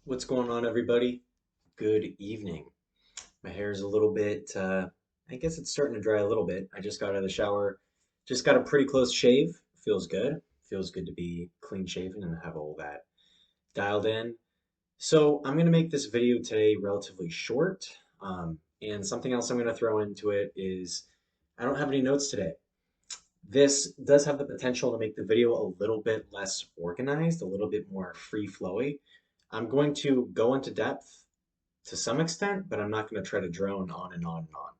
What's going on, everybody? Good evening. My hair is a little bit, I guess it's starting to dry a little bit. I just got out of the shower, just got a pretty close shave. Feels good. Feels good to be clean shaven and have all that dialed in. So I'm going to make this video today relatively short. And something else I'm going to throw into it is I don't have any notes today. This does have the potential to make the video a little bit less organized, a little bit more free flowy. I'm going to go into depth to some extent, but I'm not going to try to drone on and on and on.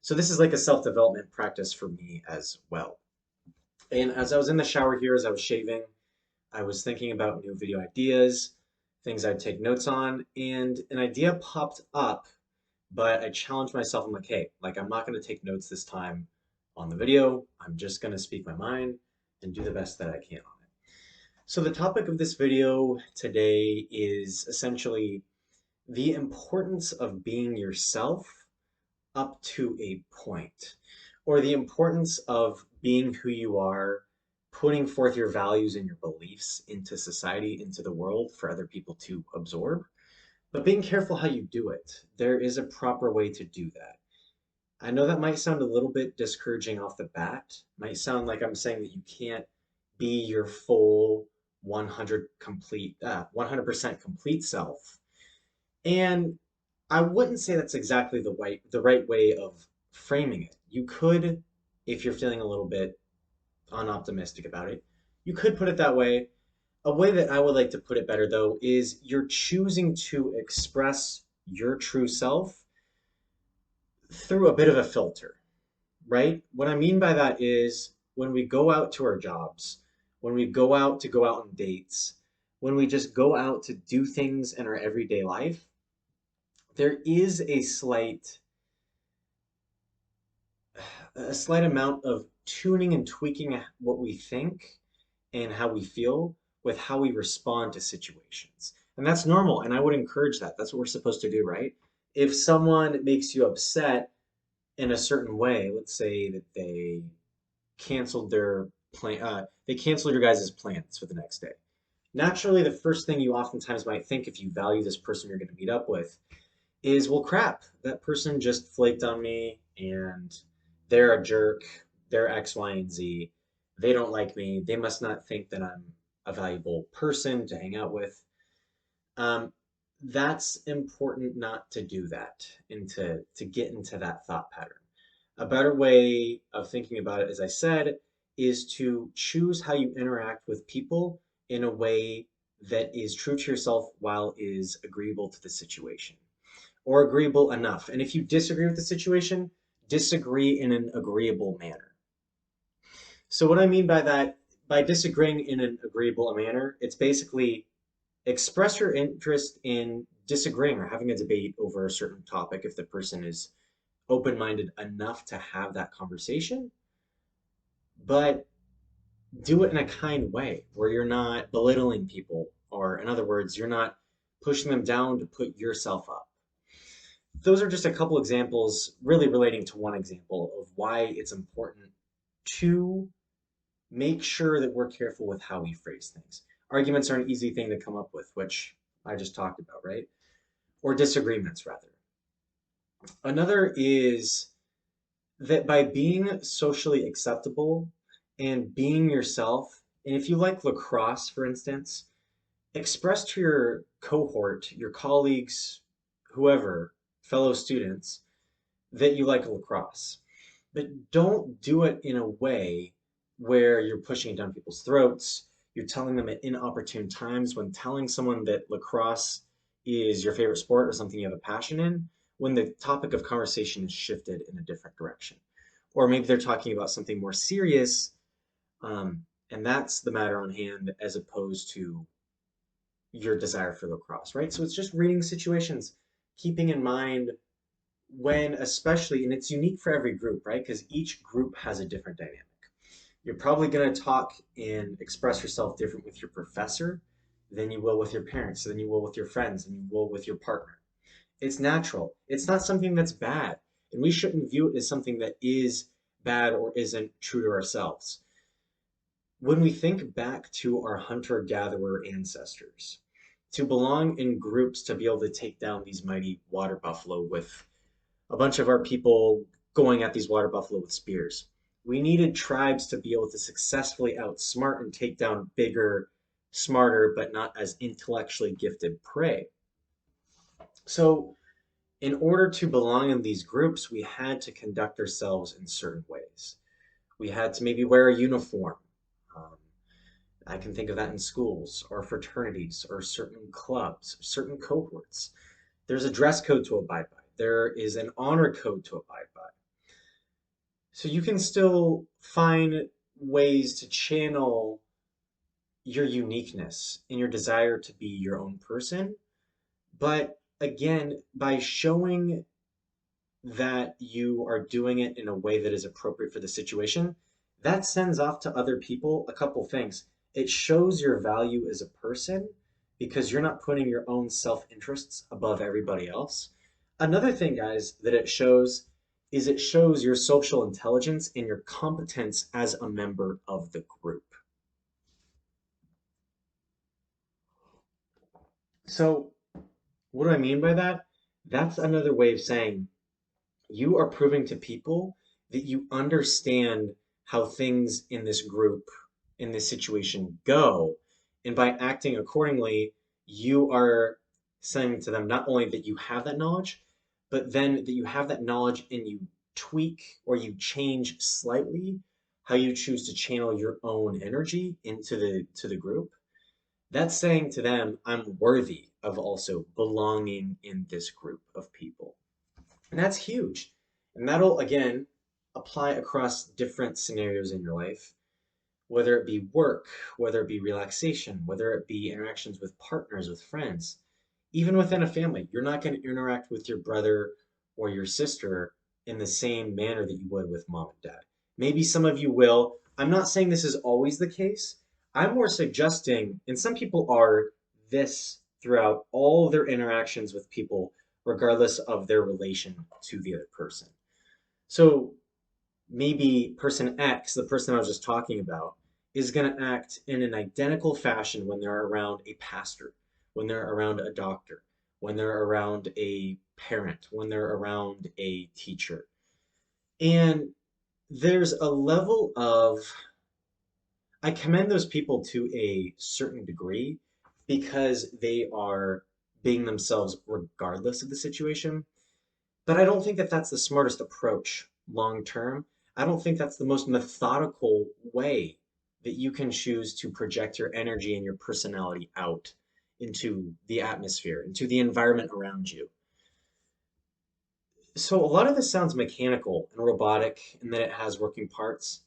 So this is like a self-development practice for me as well. And as I was in the shower here, as I was shaving, I was thinking about new video ideas, things I'd take notes on, and an idea popped up, but I challenged myself. I'm like, hey, I'm not going to take notes this time on the video. I'm just going to speak my mind and do the best that I can on it. So the topic of this video today is essentially the importance of being yourself up to a point, or the importance of being who you are, putting forth your values and your beliefs into society, into the world for other people to absorb, but being careful how you do it. There is a proper way to do that. I know that might sound a little bit discouraging off the bat, might sound like I'm saying that you can't be your full 100% complete self. And I wouldn't say that's exactly the right way of framing it. You could, if you're feeling a little bit unoptimistic about it, you could put it that way. A way that I would like to put it better, though, is you're choosing to express your true self through a bit of a filter, right? What I mean by that is when we go out to our jobs, when we go out on dates, when we just go out to do things in our everyday life, there is a slight amount of tuning and tweaking what we think and how we feel with how we respond to situations. And that's normal, and I would encourage that. That's what we're supposed to do, right? If someone makes you upset in a certain way, let's say that canceled their they canceled your guys' plans for the next day. Naturally, the first thing you oftentimes might think if you value this person you're going to meet up with is, well, crap, that person just flaked on me and they're a jerk, they're X, Y, and Z. They don't like me. They must not think that I'm a valuable person to hang out with. Um, that's important not to do that and to get into that thought pattern. A better way of thinking about it, as I said, is to choose how you interact with people in a way that is true to yourself while is agreeable to the situation or agreeable enough. And if you disagree with the situation, disagree in an agreeable manner. So what I mean by that, by disagreeing in an agreeable manner, it's basically express your interest in disagreeing or having a debate over a certain topic if the person is open-minded enough to have that conversation, but do it in a kind way where you're not belittling people, or in other words, you're not pushing them down to put yourself up. Those are just a couple examples, really relating to one example of why it's important to make sure that we're careful with how we phrase things. Arguments are an easy thing to come up with, which I just talked about, right? Or disagreements, rather. Another is that by being socially acceptable and being yourself, and if you like lacrosse, for instance, express to your cohort, your colleagues, whoever, fellow students, that you like lacrosse. But don't do it in a way where you're pushing it down people's throats. You're telling them at inopportune times when telling someone that lacrosse is your favorite sport or something you have a passion in, when the topic of conversation is shifted in a different direction. Or maybe they're talking about something more serious, and that's the matter on hand as opposed to your desire for lacrosse, right? So it's just reading situations, keeping in mind when, especially, and it's unique for every group, right? Because each group has a different dynamic. You're probably going to talk and express yourself different with your professor than you will with your parents, than you will with your friends, than you will with your partner. It's natural. It's not something that's bad. And we shouldn't view it as something that is bad or isn't true to ourselves. When we think back to our hunter-gatherer ancestors, to belong in groups to be able to take down these mighty water buffalo with a bunch of our people going at these water buffalo with spears. We needed tribes to be able to successfully outsmart and take down bigger, smarter, but not as intellectually gifted prey. So, in order to belong in these groups, we had to conduct ourselves in certain ways. We had to maybe wear a uniform. Um, I can think of that in schools or fraternities or certain clubs, certain cohorts. There's a dress code to abide by. There is an honor code to abide by. So you can still find ways to channel your uniqueness and your desire to be your own person. But again, by showing that you are doing it in a way that is appropriate for the situation, that sends off to other people a couple things. It shows your value as a person because you're not putting your own self-interests above everybody else. Another thing, guys, that it shows is it shows your social intelligence and your competence as a member of the group. So, what do I mean by that? That's another way of saying you are proving to people that you understand how things in this group, in this situation go. And by acting accordingly, you are saying to them not only that you have that knowledge, but then that you have that knowledge and you tweak or you change slightly how you choose to channel your own energy into the group. That's saying to them, I'm worthy of also belonging in this group of people. And that's huge. And that'll, again, apply across different scenarios in your life, whether it be work, whether it be relaxation, whether it be interactions with partners, with friends, even within a family. You're not going to interact with your brother or your sister in the same manner that you would with mom and dad. Maybe some of you will. I'm not saying this is always the case. I'm more suggesting, and some people are this throughout all of their interactions with people, regardless of their relation to the other person. So maybe person X, the person I was just talking about, is going to act in an identical fashion when they're around a pastor, when they're around a doctor, when they're around a parent, when they're around a teacher. And there's a level of, I commend those people to a certain degree because they are being themselves regardless of the situation. But I don't think that that's the smartest approach long term. I don't think that's the most methodical way that you can choose to project your energy and your personality out into the atmosphere, into the environment around you. So a lot of this sounds mechanical and robotic and that it has working parts.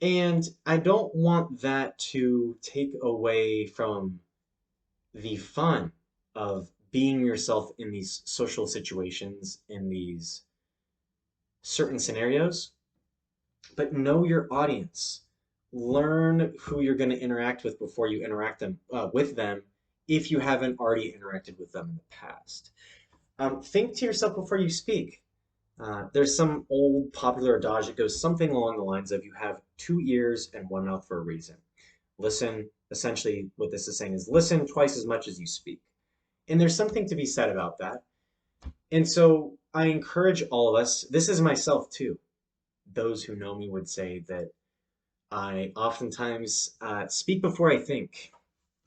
And I don't want that to take away from the fun of being yourself in these social situations, in these certain scenarios, but know your audience. Learn who you're going to interact with before you interact with them if you haven't already interacted with them in the past. Think to yourself before you speak. There's some old popular adage that goes something along the lines of you have two ears and one mouth for a reason. Listen, essentially, what this is saying is listen twice as much as you speak. And there's something to be said about that. And so I encourage all of us, this is myself too. Those who know me would say that I oftentimes speak before I think,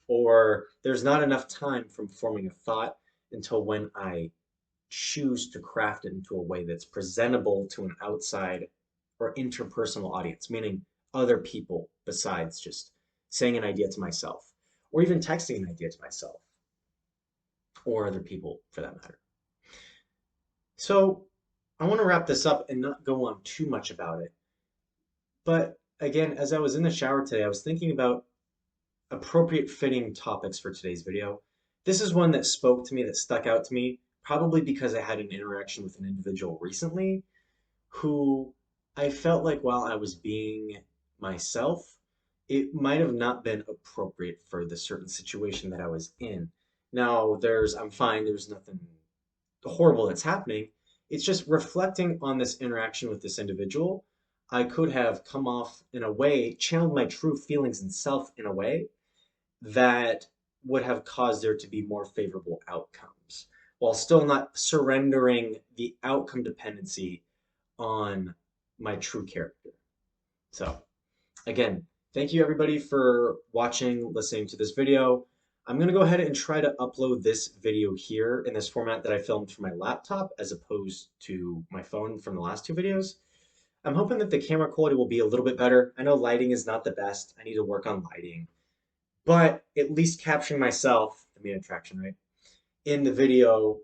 or there's not enough time from forming a thought until when I choose to craft it into a way that's presentable to an outside or interpersonal audience, meaning other people besides just saying an idea to myself, or even texting an idea to myself, or other people for that matter. So I want to wrap this up and not go on too much about it. But again, as I was in the shower today, I was thinking about appropriate fitting topics for today's video. This is one that spoke to me, that stuck out to me, probably because I had an interaction with an individual recently who I felt like while I was being myself, it might have not been appropriate for the certain situation that I was in. Now, I'm fine, there's nothing horrible that's happening. It's just reflecting on this interaction with this individual. I could have come off in a way, channeled my true feelings and self in a way that would have caused there to be more favorable outcomes while still not surrendering the outcome dependency on my true character. So again, thank you everybody for watching, listening to this video. I'm going to go ahead and try to upload this video here in this format that I filmed from my laptop as opposed to my phone from the last two videos. I'm hoping that the camera quality will be a little bit better. I know lighting is not the best. I need to work on lighting, but at least capturing myself, the main attraction, right, in the video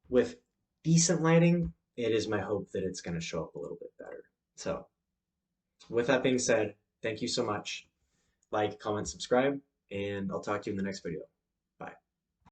with decent lighting, it is my hope that it's going to show up a little bit better. So with that being said, thank you so much. Like, comment, subscribe, and I'll talk to you in the next video.